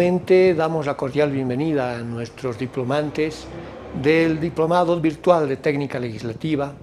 Nuevamente damos la cordial bienvenida a nuestros diplomantes del Diplomado Virtual de Técnica Legislativa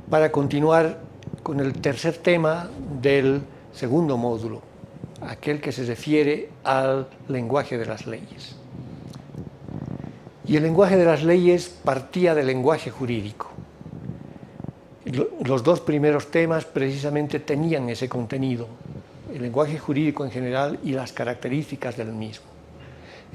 para continuar con el tercer tema del segundo módulo, aquel que se refiere al lenguaje de las leyes. Y el lenguaje de las leyes partía del lenguaje jurídico. Los dos primeros temas precisamente tenían ese contenido, el lenguaje jurídico en general y las características del mismo.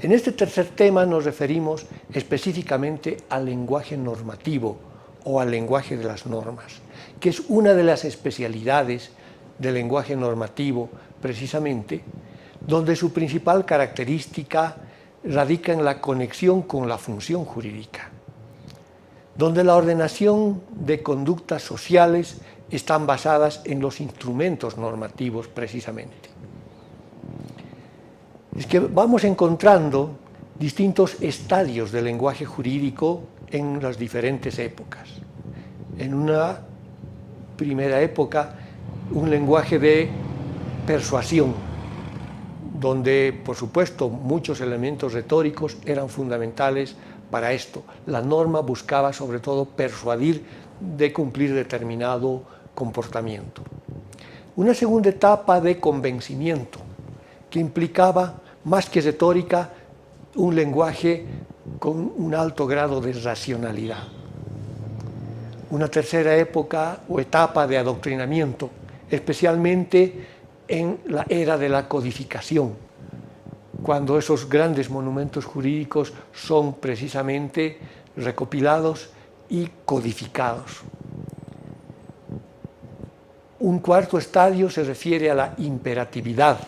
En este tercer tema nos referimos específicamente al lenguaje normativo o al lenguaje de las normas, que es una de las especialidades del lenguaje normativo, precisamente, donde su principal característica radica en la conexión con la función jurídica, donde la ordenación de conductas sociales están basadas en los instrumentos normativos precisamente. Es que vamos encontrando distintos estadios del lenguaje jurídico en las diferentes épocas. En una primera época, un lenguaje de persuasión, donde, por supuesto, muchos elementos retóricos eran fundamentales para esto. La norma buscaba, sobre todo, persuadir de cumplir determinado comportamiento. Una segunda etapa de convencimiento, que implicaba, más que retórica, un lenguaje con un alto grado de racionalidad. Una tercera época o etapa de adoctrinamiento, especialmente en la era de la codificación, cuando esos grandes monumentos jurídicos son precisamente recopilados y codificados. Un cuarto estadio se refiere a la imperatividad,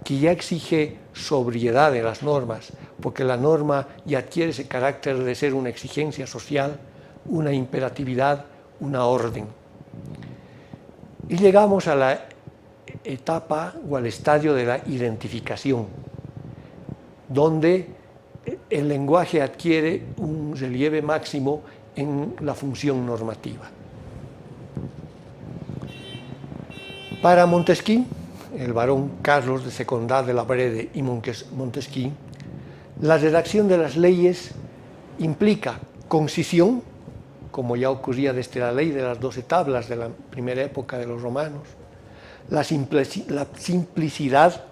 que ya exige sobriedad de las normas, porque la norma ya adquiere ese carácter de ser una exigencia social, una imperatividad, una orden. Y llegamos a la etapa o al estadio de la identificación, donde el lenguaje adquiere un relieve máximo en la función normativa. Para Montesquieu, el barón Carlos de Secondat de la Brede y Montesquieu, la redacción de las leyes implica concisión, como ya ocurría desde la ley de las 12 tablas de la primera época de los romanos, la simplicidad,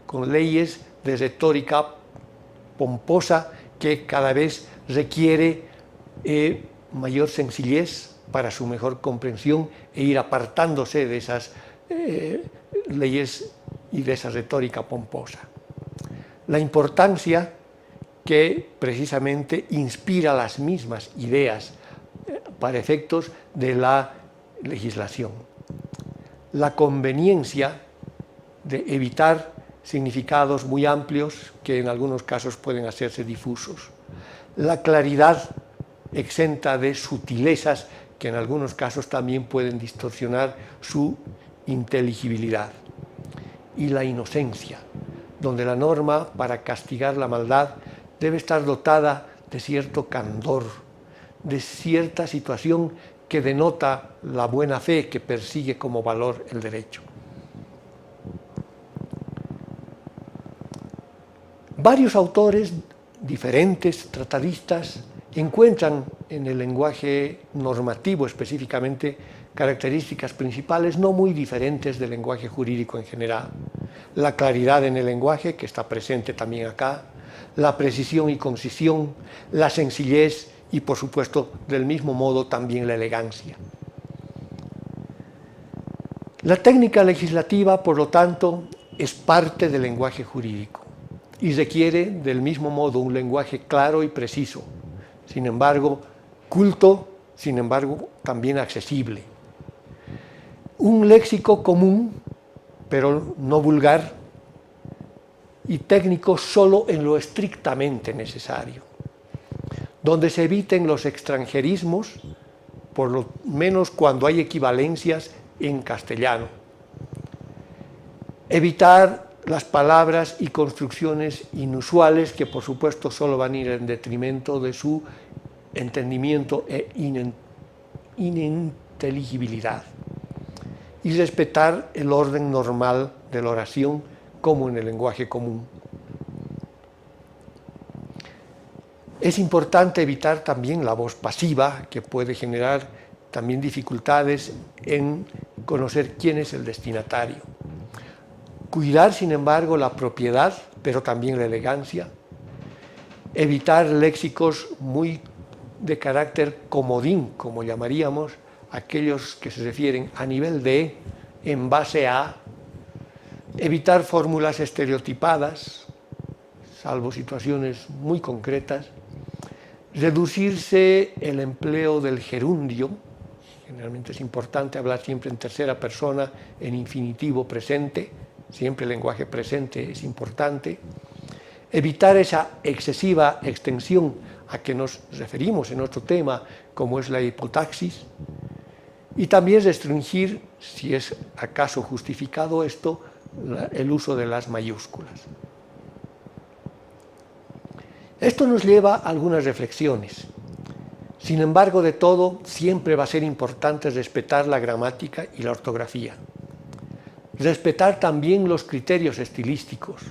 con leyes de retórica pomposa que cada vez requiere mayor sencillez para su mejor comprensión e ir apartándose de esas leyes y de esa retórica pomposa. La importancia que precisamente inspira las mismas ideas para efectos de la legislación. La conveniencia de evitar significados muy amplios que en algunos casos pueden hacerse difusos. La claridad exenta de sutilezas que en algunos casos también pueden distorsionar su inteligibilidad. Y la inocencia, donde la norma, para castigar la maldad, debe estar dotada de cierto candor, de cierta situación que denota la buena fe que persigue como valor el derecho. Varios autores diferentes, tratadistas, encuentran en el lenguaje normativo específicamente características principales no muy diferentes del lenguaje jurídico en general. La claridad en el lenguaje, que está presente también acá, la precisión y concisión, la sencillez y, por supuesto, del mismo modo también la elegancia. La técnica legislativa, por lo tanto, es parte del lenguaje jurídico y requiere del mismo modo un lenguaje claro y preciso, sin embargo, culto, sin embargo, también accesible. Un léxico común, pero no vulgar, y técnico solo en lo estrictamente necesario, donde se eviten los extranjerismos, por lo menos cuando hay equivalencias en castellano. Evitar las palabras y construcciones inusuales que, por supuesto, solo van a ir en detrimento de su entendimiento e ininteligibilidad. Y respetar el orden normal de la oración como en el lenguaje común. Es importante evitar también la voz pasiva, que puede generar también dificultades en conocer quién es el destinatario. Cuidar, sin embargo, la propiedad, pero también la elegancia. Evitar léxicos muy de carácter comodín, como llamaríamos, aquellos que se refieren a nivel de, en base a. Evitar fórmulas estereotipadas, salvo situaciones muy concretas. Reducirse el empleo del gerundio. Generalmente es importante hablar siempre en tercera persona, en infinitivo presente. Siempre el lenguaje presente es importante. Evitar esa excesiva extensión a que nos referimos en otro tema, como es la hipotaxis. Y también restringir, si es acaso justificado esto, el uso de las mayúsculas. Esto nos lleva a algunas reflexiones. Sin embargo, de todo, siempre va a ser importante respetar la gramática y la ortografía. Respetar también los criterios estilísticos,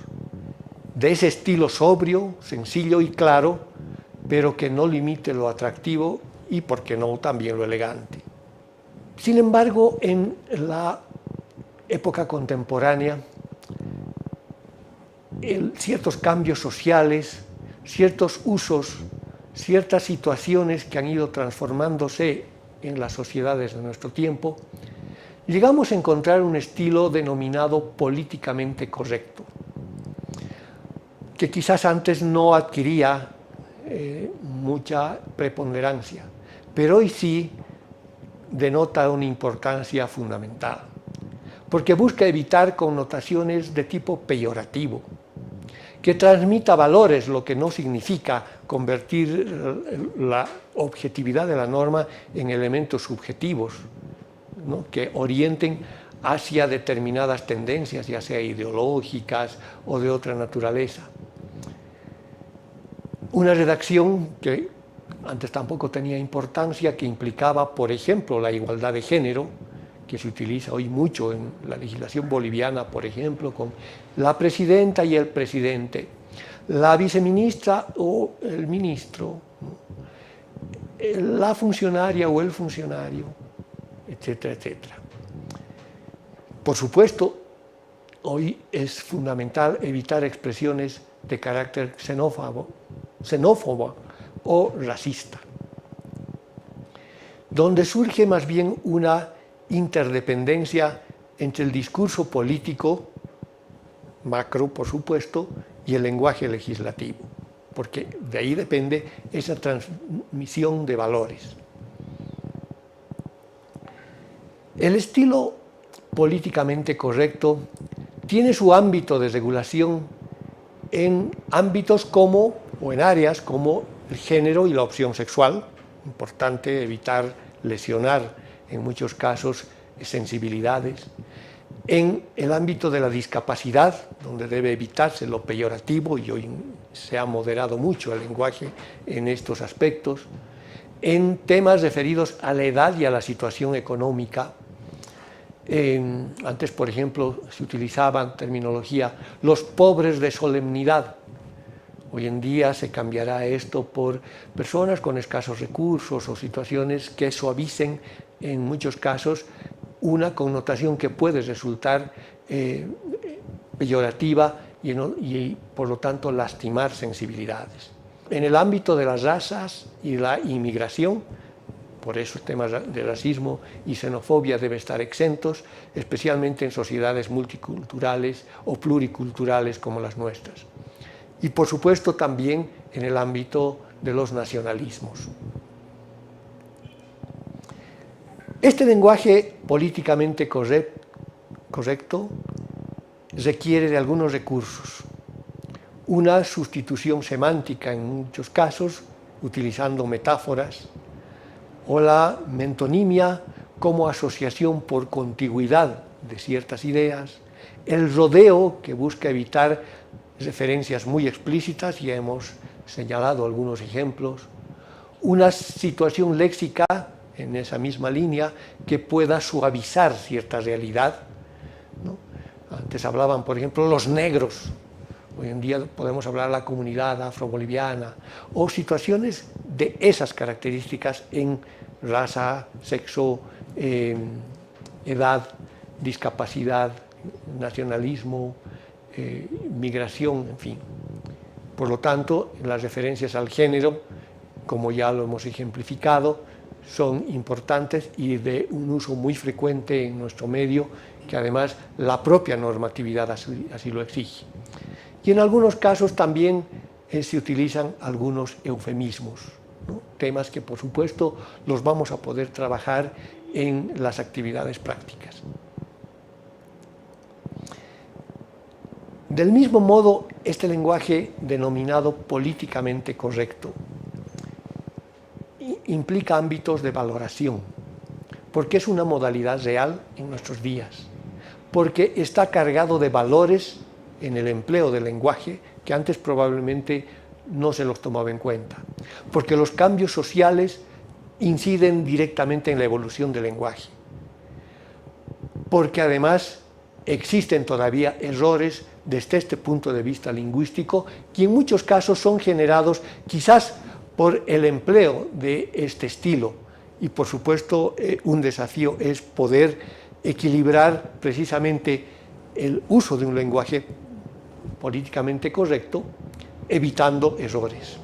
de ese estilo sobrio, sencillo y claro, pero que no limite lo atractivo y, por qué no, también lo elegante. Sin embargo, en la época contemporánea, ciertos cambios sociales, ciertos usos, ciertas situaciones que han ido transformándose en las sociedades de nuestro tiempo, llegamos a encontrar un estilo denominado políticamente correcto, que quizás antes no adquiría mucha preponderancia, pero hoy sí denota una importancia fundamental, porque busca evitar connotaciones de tipo peyorativo, que transmita valores, lo que no significa convertir la objetividad de la norma en elementos subjetivos, ¿no?, que orienten hacia determinadas tendencias, ya sea ideológicas o de otra naturaleza. Una redacción que antes tampoco tenía importancia, que implicaba, por ejemplo, la igualdad de género, que se utiliza hoy mucho en la legislación boliviana, por ejemplo, con la presidenta y el presidente, la viceministra o el ministro, la funcionaria o el funcionario, etcétera, etcétera. Por supuesto, hoy es fundamental evitar expresiones de carácter xenófobo o racista, donde surge más bien una interdependencia entre el discurso político, macro por supuesto, y el lenguaje legislativo, porque de ahí depende esa transmisión de valores. El estilo políticamente correcto tiene su ámbito de regulación en ámbitos como, o en áreas como el género y la opción sexual. Importante evitar lesionar en muchos casos sensibilidades. En el ámbito de la discapacidad, donde debe evitarse lo peyorativo, y hoy se ha moderado mucho el lenguaje en estos aspectos. En temas referidos a la edad y a la situación económica. Antes, por ejemplo, se utilizaba terminología los pobres de solemnidad. Hoy en día se cambiará esto por personas con escasos recursos o situaciones que suavicen, en muchos casos, una connotación que puede resultar peyorativa y, por lo tanto, lastimar sensibilidades. En el ámbito de las razas y la inmigración, por eso temas de racismo y xenofobia deben estar exentos, especialmente en sociedades multiculturales o pluriculturales como las nuestras. Y, por supuesto, también en el ámbito de los nacionalismos. Este lenguaje políticamente correcto requiere de algunos recursos. Una sustitución semántica en muchos casos, utilizando metáforas, o la mentonimia como asociación por contigüidad de ciertas ideas, el rodeo, que busca evitar referencias muy explícitas, ya hemos señalado algunos ejemplos, una situación léxica en esa misma línea que pueda suavizar cierta realidad, ¿no? Antes hablaban, por ejemplo, los negros, Hoy en día podemos hablar de la comunidad afroboliviana o situaciones de esas características en raza, sexo, edad, discapacidad, nacionalismo, migración, en fin. Por lo tanto, las referencias al género, como ya lo hemos ejemplificado, son importantes y de un uso muy frecuente en nuestro medio, que además la propia normatividad así lo exige. Y en algunos casos también se utilizan algunos eufemismos, ¿no? Temas que por supuesto los vamos a poder trabajar en las actividades prácticas. Del mismo modo, este lenguaje denominado políticamente correcto implica ámbitos de valoración, porque es una modalidad real en nuestros días, porque está cargado de valores en el empleo del lenguaje que antes probablemente no se los tomaba en cuenta, porque los cambios sociales inciden directamente en la evolución del lenguaje, porque además existen todavía errores desde este punto de vista lingüístico que en muchos casos son generados quizás por el empleo de este estilo, y por supuesto un desafío es poder equilibrar precisamente el uso de un lenguaje políticamente correcto, evitando errores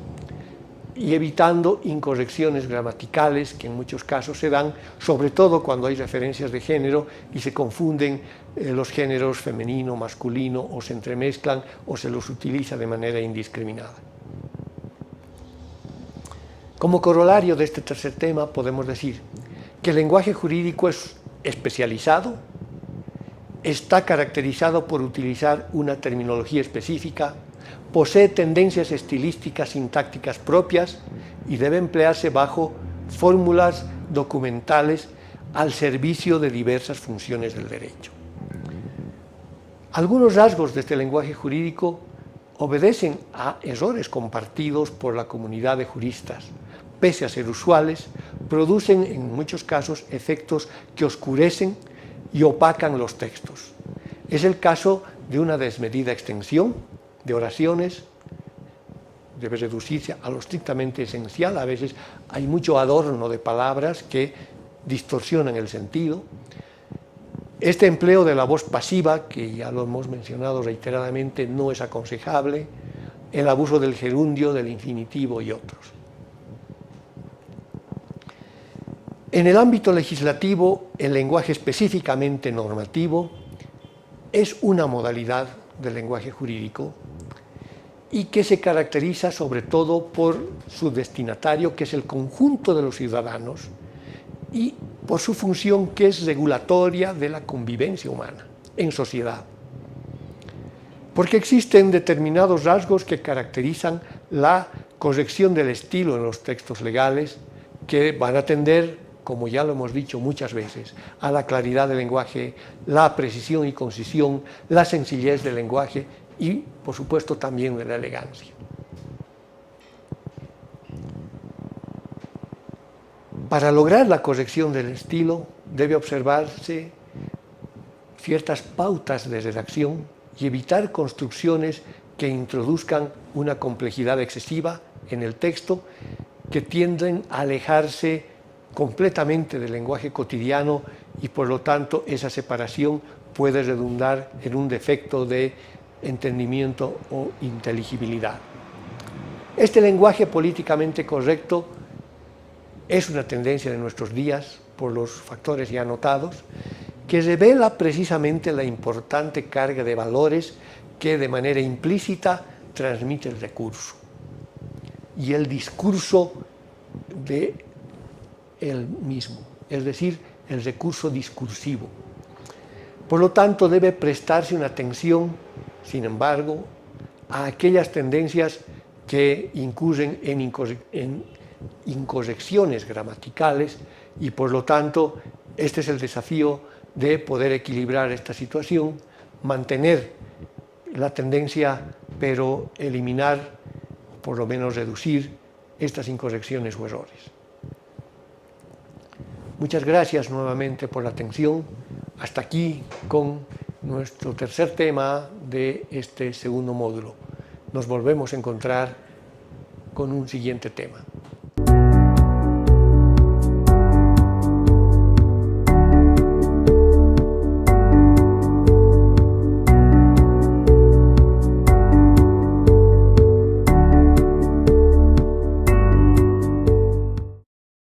y evitando incorrecciones gramaticales que en muchos casos se dan, sobre todo cuando hay referencias de género y se confunden los géneros femenino, masculino, o se entremezclan o se los utiliza de manera indiscriminada. Como corolario de este tercer tema podemos decir que el lenguaje jurídico es especializado, está caracterizado por utilizar una terminología específica, posee tendencias estilísticas sintácticas propias y debe emplearse bajo fórmulas documentales al servicio de diversas funciones del derecho. Algunos rasgos de este lenguaje jurídico obedecen a errores compartidos por la comunidad de juristas. Pese a ser usuales, producen en muchos casos efectos que oscurecen y opacan los textos. Es el caso de una desmedida extensión de oraciones, debe reducirse a lo estrictamente esencial. A veces hay mucho adorno de palabras que distorsionan el sentido. Este empleo de la voz pasiva, que ya lo hemos mencionado reiteradamente, no es aconsejable, el abuso del gerundio, del infinitivo y otros. En el ámbito legislativo, el lenguaje específicamente normativo es una modalidad del lenguaje jurídico y que se caracteriza sobre todo por su destinatario, que es el conjunto de los ciudadanos, y por su función, que es regulatoria de la convivencia humana en sociedad. Porque existen determinados rasgos que caracterizan la corrección del estilo en los textos legales, que van a tender, como ya lo hemos dicho muchas veces, a la claridad del lenguaje, la precisión y concisión, la sencillez del lenguaje y, por supuesto, también de la elegancia. Para lograr la corrección del estilo debe observarse ciertas pautas de redacción y evitar construcciones que introduzcan una complejidad excesiva en el texto, que tienden a alejarse completamente del lenguaje cotidiano y por lo tanto esa separación puede redundar en un defecto de entendimiento o inteligibilidad. Este lenguaje políticamente correcto es una tendencia de nuestros días por los factores ya notados, que revela precisamente la importante carga de valores que de manera implícita transmite el recurso y el discurso de él mismo, es decir, el recurso discursivo. Por lo tanto, debe prestarse una atención, sin embargo, a aquellas tendencias que incurren en incorrecciones gramaticales y, por lo tanto, este es el desafío de poder equilibrar esta situación, mantener la tendencia, pero eliminar, por lo menos reducir, estas incorrecciones o errores. Muchas gracias nuevamente por la atención. Hasta aquí con nuestro tercer tema de este segundo módulo. Nos volvemos a encontrar con un siguiente tema.